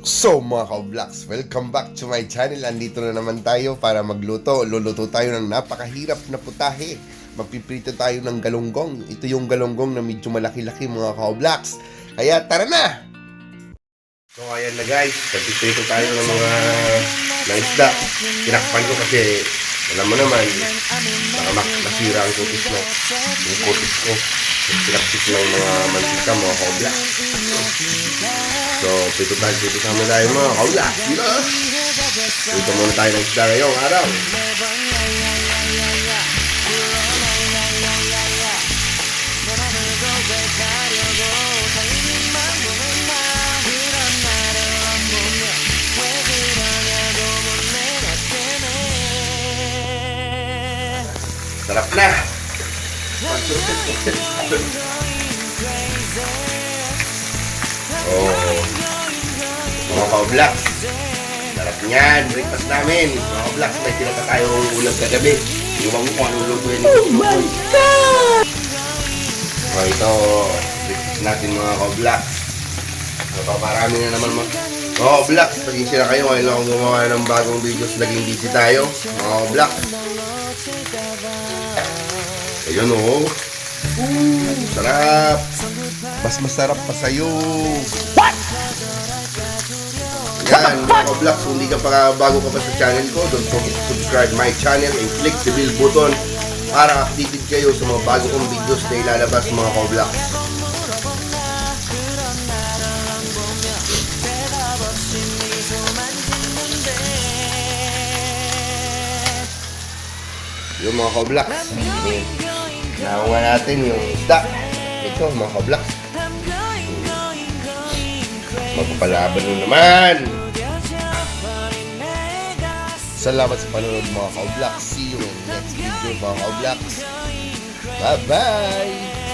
So mga ka-vlogs, welcome back to my channel. Andito na naman tayo para magluto. Luluto tayo ng napakahirap na putahe. Magpiprito tayo ng galunggong. Ito yung galunggong na medyo malaki-laki mga ka-vlogs. Kaya tara na! So ayan na guys, magpiprito tayo ng mga isda. Tinakpan ko kasi alam mo naman, baka masira ang kutis mo. Yung kutis ko. Pinaksit ng mga mantika mga ka-vlogs. So, pito tayo mga kaula. Pito muna tayo ng isda ngayong araw. Sarap na! Oh, mga ka-vlogs, sarap niyan, breakfast namin. Mga ka-vlogs, may tinata tayong ulam kagabi. Iwan mo kung anong lutuin. Oh my God! So ito, breakfast natin mga ka-vlogs. So parami na naman mga ka-vlogs, pag-isira kayo ngayon lang akong gumawa ng bagong videos. Naging busy tayo mga ka-vlogs. Ayun o. Sarap. Mas masarap pa sa'yo. What? Yan, mga vlogs, kung hindi ka pa bago ka pa sa channel ko, don't forget to subscribe my channel and click the bell button para updated kayo sa mga bago kong videos na ilalabas mga ka-vlogs. Yung mga ka-vlogs, nakuha natin yung isda. Ito mga ka-vlogs, magpapalaban mo naman. Salamat sa panonood mga ka-vlogs. See you in the next video mga ka-vlogs. Bye bye.